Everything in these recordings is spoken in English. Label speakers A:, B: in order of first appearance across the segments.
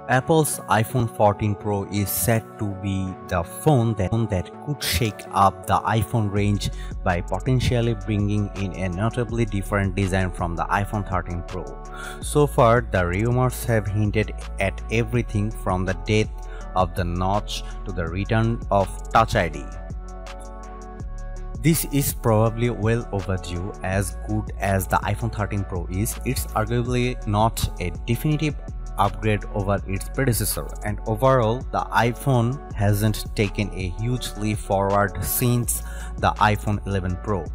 A: Apple's iPhone 14 Pro is said to be the phone that could shake up the iPhone range by potentially bringing in a notably different design from the iPhone 13 Pro. So far, the rumors have hinted at everything from the death of the notch to the return of Touch ID. This is probably well overdue. As good as the iPhone 13 Pro is, it's arguably not a definitive upgrade over its predecessor, and overall the iPhone hasn't taken a huge leap forward since the iPhone 11 Pro.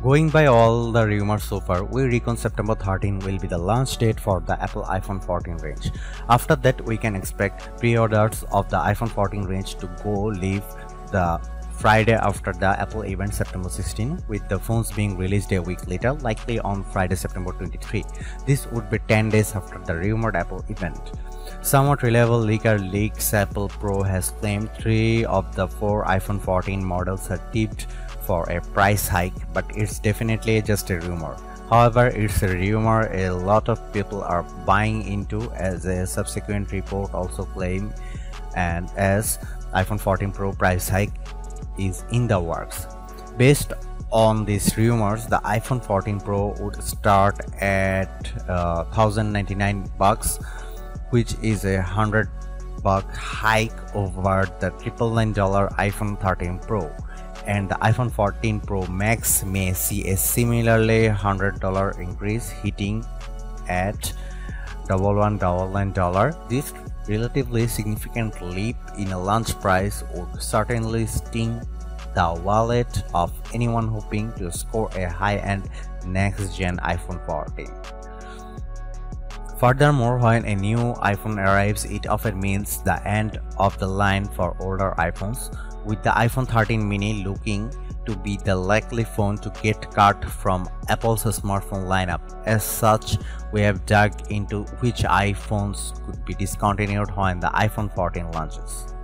A: Going by all the rumors so far, we reckon September 13 will be the launch date for the Apple iPhone 14 range. After that, we can expect pre-orders of the iPhone 14 range to go live the Friday after the Apple event September 16, with the phones being released a week later, likely on Friday September 23. This would be 10 days after the rumored Apple event. Somewhat reliable leaker Leaks Apple Pro has claimed 3 of the 4 iPhone 14 models are tipped for a price hike, but it's definitely just a rumor. However, it's a rumor a lot of people are buying into, as a subsequent report also claimed, and as iPhone 14 Pro price hike is in the works. Based on these rumors, the iPhone 14 Pro would start at $1,099, which is a $100 hike over the $999 iPhone 13 Pro, and the iPhone 14 Pro Max may see a similarly $100 increase, hitting at $1199. This relatively significant leap in a launch price would certainly sting the wallet of anyone hoping to score a high-end next-gen iPhone 14. Furthermore, when a new iPhone arrives, it often means the end of the line for older iPhones, with the iPhone 13 mini looking to be the likely phone to get cut from Apple's smartphone lineup. As such, we have dug into which iPhones could be discontinued when the iPhone 14 launches.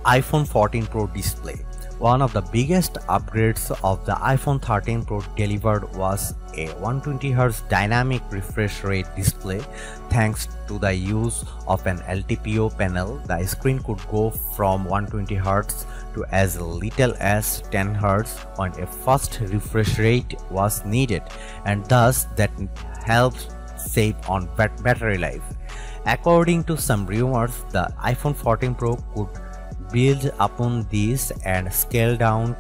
A: iPhone 14 Pro display. One of the biggest upgrades of the iPhone 13 Pro delivered was a 120Hz dynamic refresh rate display. Thanks to the use of an LTPO panel, the screen could go from 120Hz to as little as 10Hz when a fast refresh rate was needed, and thus that helps save on battery life. According to some rumors, the iPhone 14 Pro could build upon this and scale down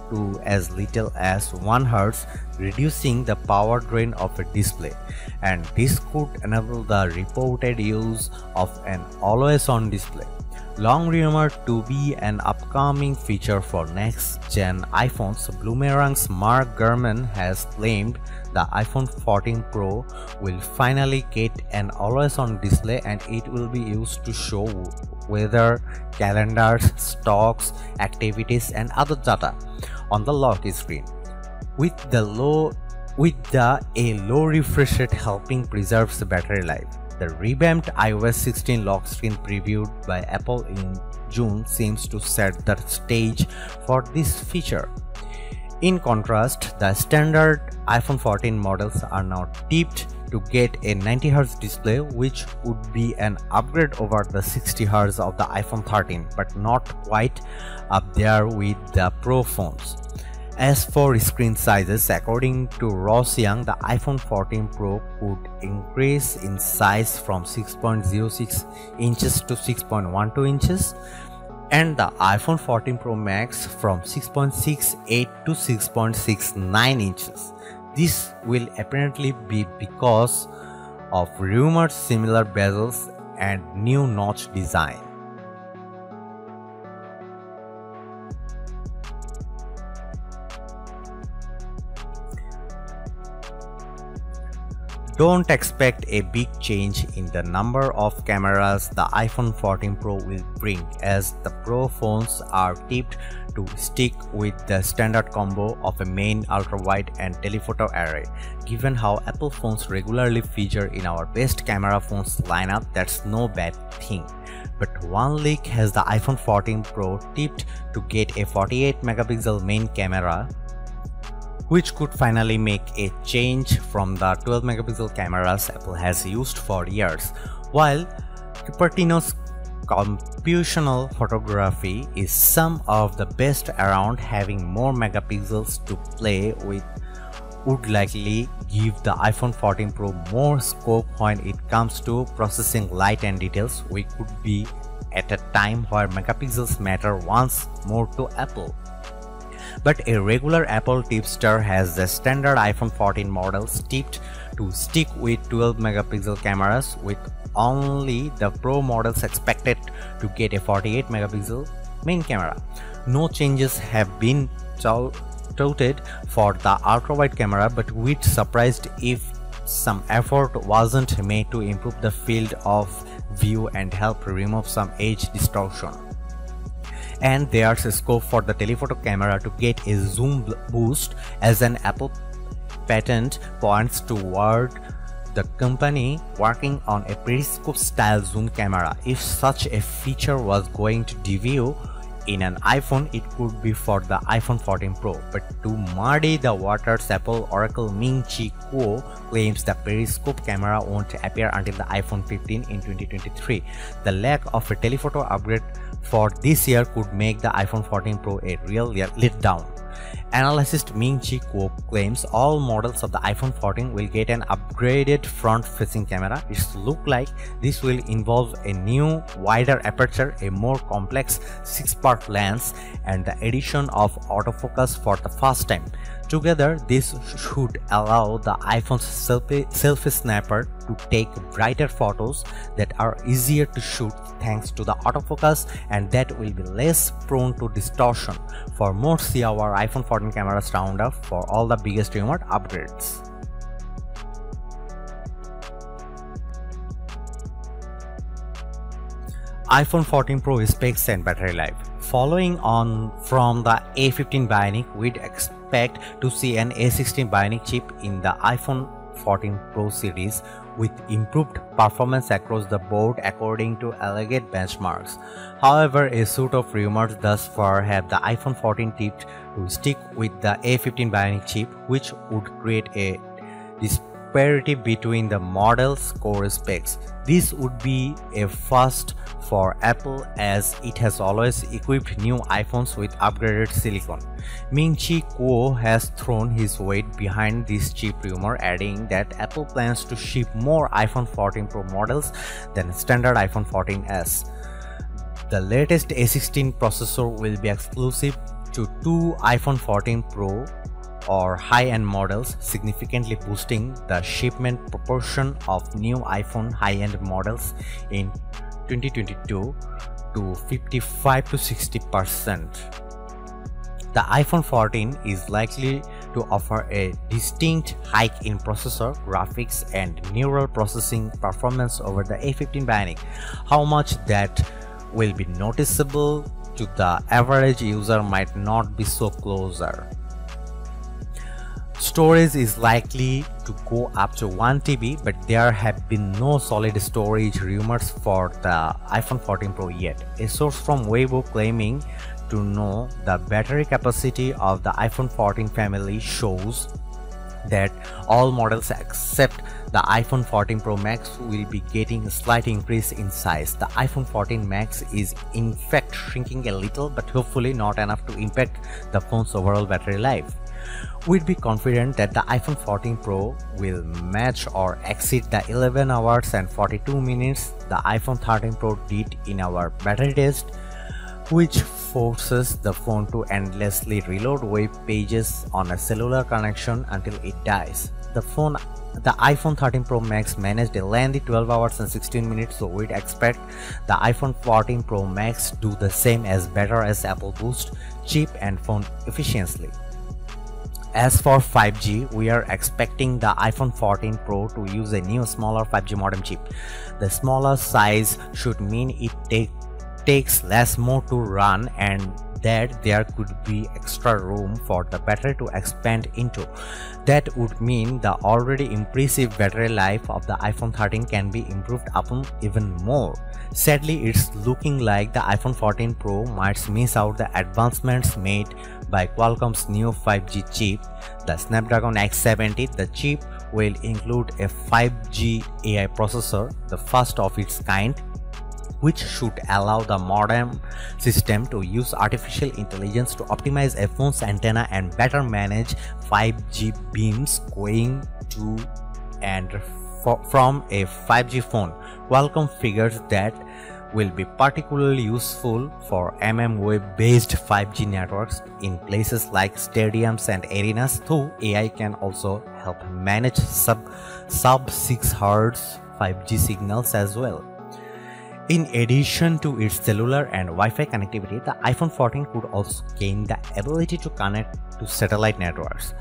A: to as little as 1 Hz, reducing the power drain of a display, and this could enable the reported use of an always-on display. Long rumored to be an upcoming feature for next-gen iPhones, Bloomerang's Mark Gurman has claimed the iPhone 14 Pro will finally get an always-on display, and it will be used to show weather, calendars, stocks, activities, and other data on the lock screen. With a low refresh rate helping preserve the battery life. The revamped iOS 16 lock screen previewed by Apple in June seems to set the stage for this feature. In contrast, the standard iPhone 14 models are now tipped to get a 90Hz display, which would be an upgrade over the 60Hz of the iPhone 13, but not quite up there with the Pro phones. As for screen sizes, according to Ross Young, the iPhone 14 Pro could increase in size from 6.06 inches to 6.12 inches, and the iPhone 14 Pro Max from 6.68 to 6.69 inches. This will apparently be because of rumored similar bezels and new notch design. Don't expect a big change in the number of cameras the iPhone 14 Pro will bring, as the Pro phones are tipped to stick with the standard combo of a main, ultra-wide and telephoto array. Given how Apple phones regularly feature in our best camera phones lineup, that's no bad thing. But one leak has the iPhone 14 Pro tipped to get a 48 megapixel main camera, which could finally make a change from the 12 megapixel cameras Apple has used for years. While Cupertino's computational photography is some of the best around, having more megapixels to play with would likely give the iPhone 14 Pro more scope when it comes to processing light and details. We could be at a time where megapixels matter once more to Apple. But a regular Apple tipster has the standard iPhone 14 models tipped to stick with 12 megapixel cameras, with only the Pro models expected to get a 48 megapixel main camera. No changes have been touted for the ultra-wide camera, but we'd surprised if some effort wasn't made to improve the field of view and help remove some edge distortion. And there's a scope for the telephoto camera to get a zoom boost, as an Apple patent points toward the company working on a periscope style zoom camera. If such a feature was going to debut in an iPhone, it could be for the iPhone 14 Pro. But to muddy the waters, Apple Oracle Ming-Chi Kuo claims the periscope camera won't appear until the iPhone 15 in 2023. The lack of a telephoto upgrade for this year could make the iPhone 14 Pro a real letdown. Analyst Ming-Chi Kuo claims all models of the iPhone 14 will get an upgraded front-facing camera. It looks like this will involve a new, wider aperture, a more complex 6-part lens, and the addition of autofocus for the first time. Together, this should allow the iPhone's selfie snapper to take brighter photos that are easier to shoot thanks to the autofocus, and that will be less prone to distortion. For more, see our iPhone 14 cameras roundup for all the biggest rumored upgrades. iPhone 14 Pro specs and battery life. Following on from the A15 Bionic, we'd expect to see an A16 Bionic chip in the iPhone 14 Pro series, with improved performance across the board according to alleged benchmarks. However, a suite of rumors thus far have the iPhone 14 tipped to stick with the A15 Bionic chip, which would create a disparity between the model's core specs. This would be a first for Apple, as it has always equipped new iPhones with upgraded silicon. Ming-Chi Kuo has thrown his weight behind this chip rumor, adding that Apple plans to ship more iPhone 14 Pro models than standard iPhone 14s. The latest A16 processor will be exclusive to 2 iPhone 14 Pro or high-end models, significantly boosting the shipment proportion of new iPhone high-end models in 2022 to 55 to 60%. The iPhone 14 is likely to offer a distinct hike in processor, graphics, and neural processing performance over the A15 Bionic. How much that will be noticeable to the average user might not be so closer. Storage is likely to go up to 1 TB, but there have been no solid storage rumors for the iPhone 14 Pro yet. A source from Weibo claiming to know the battery capacity of the iPhone 14 family shows that all models except the iPhone 14 Pro Max will be getting a slight increase in size. The iPhone 14 Max is in fact shrinking a little, but hopefully not enough to impact the phone's overall battery life. We'd be confident that the iPhone 14 Pro will match or exceed the 11 hours and 42 minutes the iPhone 13 Pro did in our battery test, which forces the phone to endlessly reload web pages on a cellular connection until it dies. The iPhone 13 Pro Max managed a lengthy 12 hours and 16 minutes, so we'd expect the iPhone 14 Pro Max do the same, as better as Apple boost chip and phone efficiently. As for 5G, we are expecting the iPhone 14 Pro to use a new smaller 5G modem chip. The smaller size should mean it takes less more to run and that there could be extra room for the battery to expand into. That would mean the already impressive battery life of the iPhone 13 can be improved upon even more. Sadly, it's looking like the iPhone 14 Pro might miss out the advancements made by Qualcomm's new 5G chip, the Snapdragon X70. The chip will include a 5G AI processor, the first of its kind, which should allow the modem system to use artificial intelligence to optimize a phone's antenna and better manage 5G beams going to and from a 5G phone. Qualcomm figures that will be particularly useful for mmWave-based 5G networks in places like stadiums and arenas, though AI can also help manage sub 6 Hz 5G signals as well. In addition to its cellular and Wi-Fi connectivity, the iPhone 14 could also gain the ability to connect to satellite networks.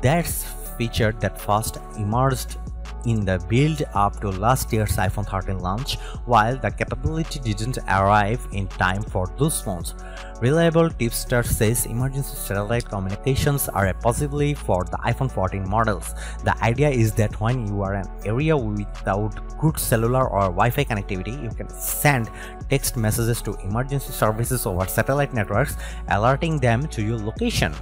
A: That's feature that first emerged in the build-up to last year's iPhone 13 launch, while the capability didn't arrive in time for those phones. Reliable tipster says emergency satellite communications are a possibility for the iPhone 14 models. The idea is that when you are in an area without good cellular or Wi-Fi connectivity, you can send text messages to emergency services over satellite networks, alerting them to your location.